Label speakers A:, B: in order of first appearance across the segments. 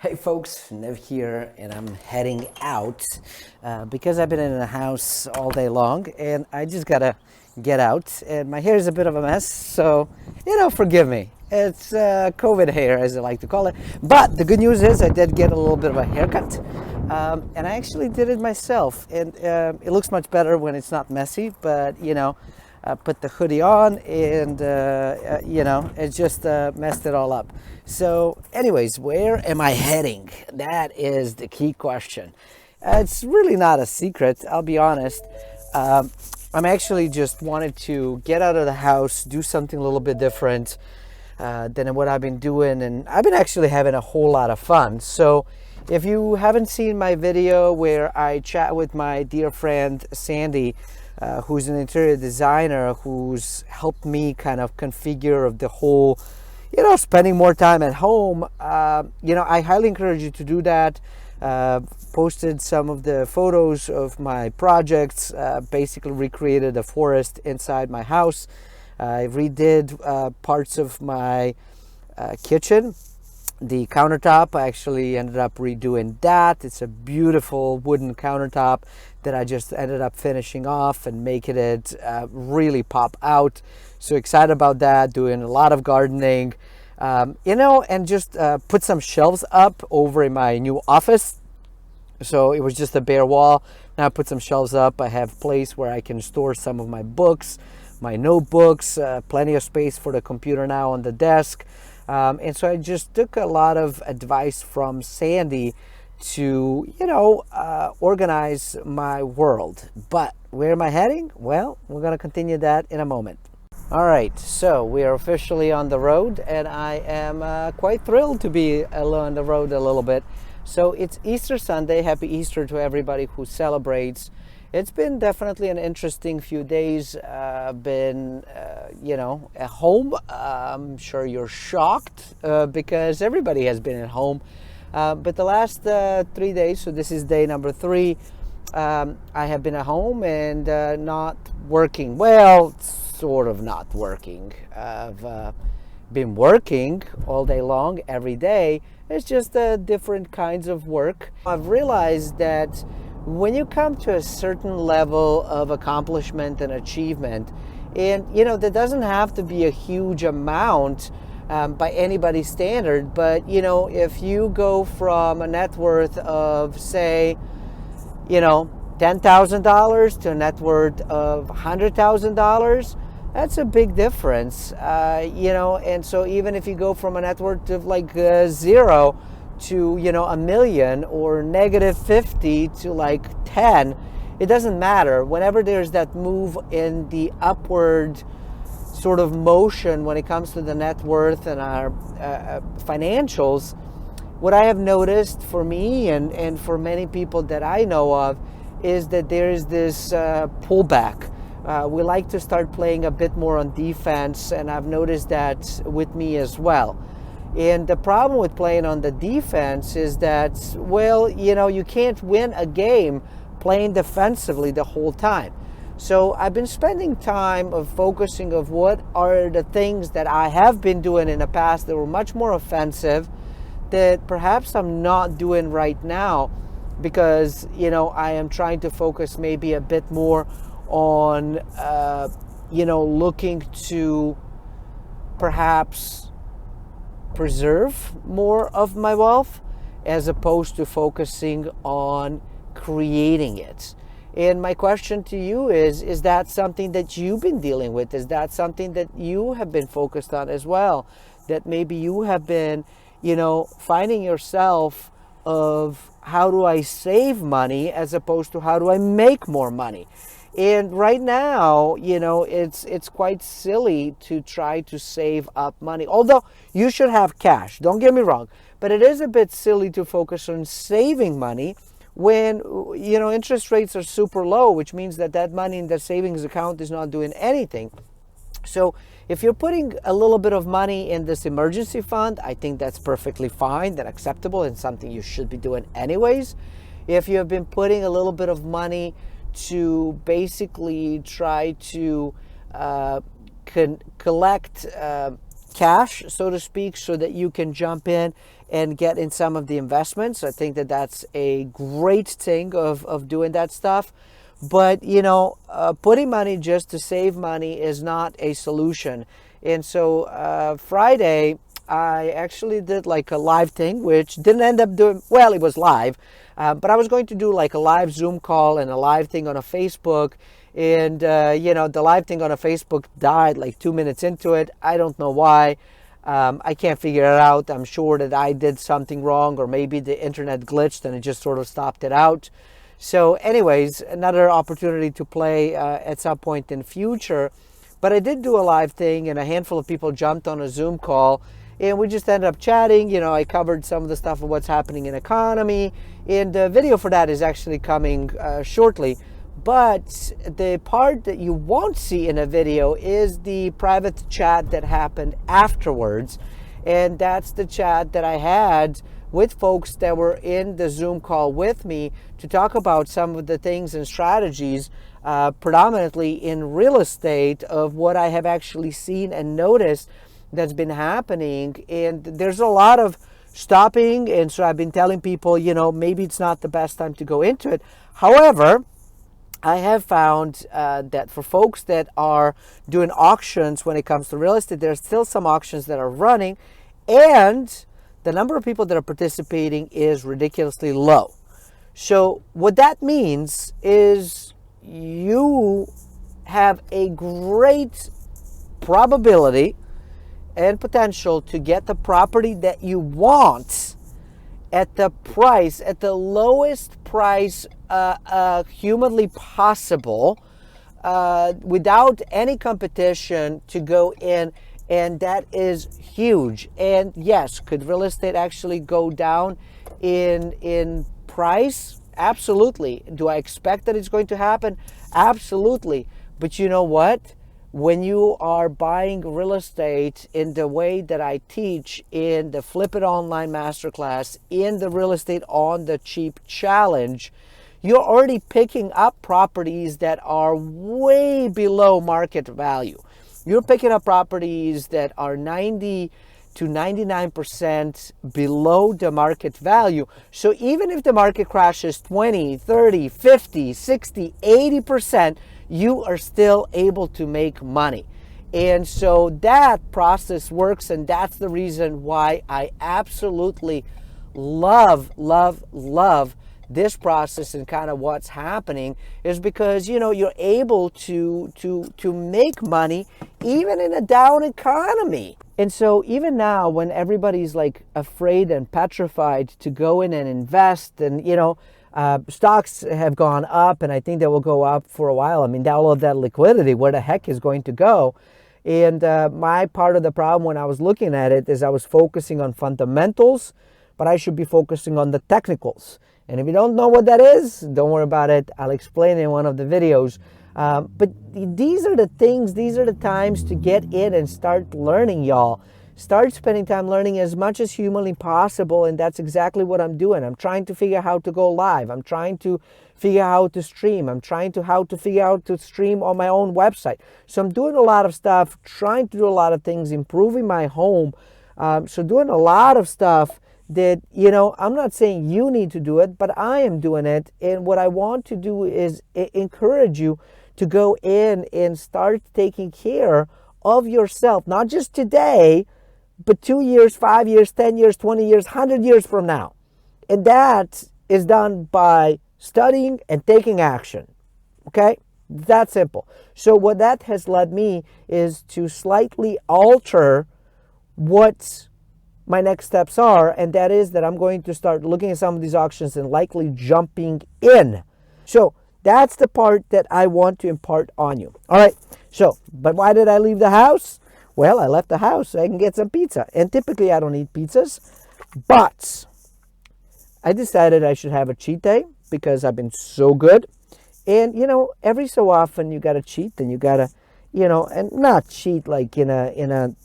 A: Hey folks, Nev here, and I'm heading out because I've been in the house all day long, and I just gotta get out. And my hair is a bit of a mess, so forgive me. It's COVID hair, as I like to call it. But the good news is, I did get a little bit of a haircut, and I actually did it myself, and it looks much better when it's not messy. But put the hoodie on, and it just messed it all up. So anyways, where am I heading? That is the key question. It's really not a secret, I'll be honest. I'm actually just wanted to get out of the house, do something a little bit different than what I've been doing, and I've been actually having a whole lot of fun. So if you haven't seen my video where I chat with my dear friend Sandy, who's an interior designer who's helped me kind of configure the whole, spending more time at home, I highly encourage you to do that. Posted some of the photos of my projects, basically recreated a forest inside my house. I redid parts of my kitchen. The countertop, I actually ended up redoing that. It's a beautiful wooden countertop that I just ended up finishing off and making it really pop out. So excited about that, doing a lot of gardening, and just put some shelves up over in my new office. So it was just a bare wall. Now I put some shelves up. I have a place where I can store some of my books, my notebooks, plenty of space for the computer now on the desk. And so I just took a lot of advice from Sandy to, organize my world. But where am I heading? Well, we're going to continue that in a moment. All right, so we are officially on the road, and I am quite thrilled to be on the road a little bit. So it's Easter Sunday. Happy Easter to everybody who celebrates. It's been definitely an interesting few days. Been, at home. I'm sure you're shocked because everybody has been at home. But the last 3 days, so this is day number 3, I have been at home and not working. Well, sort of not working. I've been working all day long, every day. It's just different kinds of work. I've realized that when you come to a certain level of accomplishment and achievement, and that doesn't have to be a huge amount by anybody's standard, but if you go from a net worth of, say, $10,000 to a net worth of $100,000, that's a big difference, and so even if you go from a net worth of like 0 to $1 million, or negative 50 to like 10, it doesn't matter. Whenever there's that move in the upward sort of motion when it comes to the net worth and our financials, what I have noticed for me and for many people that I know of is that there is this pullback. We like to start playing a bit more on defense, and I've noticed that with me as well. And the problem with playing on the defense is that, well, you can't win a game playing defensively the whole time. So I've been spending time of focusing of what are the things that I have been doing in the past that were much more offensive that perhaps I'm not doing right now because, I am trying to focus maybe a bit more on, looking to perhaps preserve more of my wealth as opposed to focusing on creating it. And my question to you is that something that you've been dealing with? Is that something that you have been focused on as well? That maybe you have been, finding yourself of how do I save money as opposed to how do I make more money? And right now, it's quite silly to try to save up money. Although you should have cash, don't get me wrong. But it is a bit silly to focus on saving money when, interest rates are super low, which means that money in the savings account is not doing anything. So if you're putting a little bit of money in this emergency fund, I think that's perfectly fine, that's acceptable, and something you should be doing anyways. If you have been putting a little bit of money to basically try to collect cash, so to speak, so that you can jump in and get in some of the investments. I think that that's a great thing of doing that stuff. But, putting money just to save money is not a solution. And so Friday, I actually did like a live thing, which didn't end up doing, well, it was live, but I was going to do like a live Zoom call and a live thing on a Facebook. And, the live thing on a Facebook died like 2 minutes into it. I don't know why. I can't figure it out. I'm sure that I did something wrong, or maybe the internet glitched and it just sort of stopped it out. So anyways, another opportunity to play at some point in the future. But I did do a live thing, and a handful of people jumped on a Zoom call, and we just ended up chatting. I covered some of the stuff of what's happening in economy, and the video for that is actually coming shortly. But the part that you won't see in a video is the private chat that happened afterwards. And that's the chat that I had with folks that were in the Zoom call with me to talk about some of the things and strategies, predominantly in real estate, of what I have actually seen and noticed that's been happening. And there's a lot of stopping. And so I've been telling people, maybe it's not the best time to go into it. However, I have found that for folks that are doing auctions when it comes to real estate, there's still some auctions that are running, and the number of people that are participating is ridiculously low. So what that means is you have a great probability and potential to get the property that you want at the price, at the lowest price humanly possible, without any competition, to go in. And that is huge. And yes, could real estate actually go down in price? Absolutely. Do I expect that it's going to happen? Absolutely. But you know what? When you are buying real estate in the way that I teach in the Flip It Online Masterclass, in the Real Estate on the Cheap Challenge, you're already picking up properties that are way below market value. You're picking up properties that are 90 to 99% below the market value. So even if the market crashes 20, 30, 50, 60, 80%, you are still able to make money. And so that process works, and that's the reason why I absolutely love this process. And kind of what's happening is because you're able to make money even in a down economy. And so even now, when everybody's like afraid and petrified to go in and invest, and stocks have gone up, and I think they will go up for a while. I mean, all of that liquidity, where the heck is going to go? And my part of the problem when I was looking at it is I was focusing on fundamentals, but I should be focusing on the technicals. And if you don't know what that is, don't worry about it. I'll explain in one of the videos. But these are the things, these are the times to get in and start learning, y'all. Start spending time learning as much as humanly possible, and that's exactly what I'm doing. I'm trying to figure out how to go live. I'm trying to figure out how to stream. I'm trying to figure out how to stream on my own website. So I'm doing a lot of stuff, trying to do a lot of things, improving my home. So doing a lot of stuff that, I'm not saying you need to do it, but I am doing it. And what I want to do is encourage you to go in and start taking care of yourself, not just today, but 2 years, 5 years, 10 years, 20 years, 100 years from now. And that is done by studying and taking action. Okay? That simple. So what that has led me is to slightly alter what my next steps are, and that is that I'm going to start looking at some of these auctions and likely jumping in. So that's the part that I want to impart on you. All right. So, but why did I leave the house? Well, I left the house so I can get some pizza. And typically I don't eat pizzas, but I decided I should have a cheat day because I've been so good. And, every so often you got to cheat, and you got to, and not cheat like in a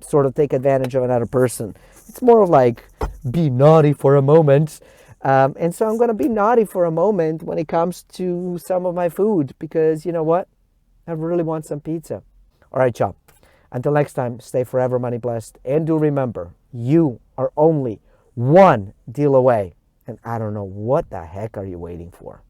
A: sort of take advantage of another person. It's more of like be naughty for a moment. And so I'm going to be naughty for a moment when it comes to some of my food, because you know what? I really want some pizza. All right, y'all. Until next time, stay forever money blessed. And do remember, you are only one deal away. And I don't know what the heck are you waiting for.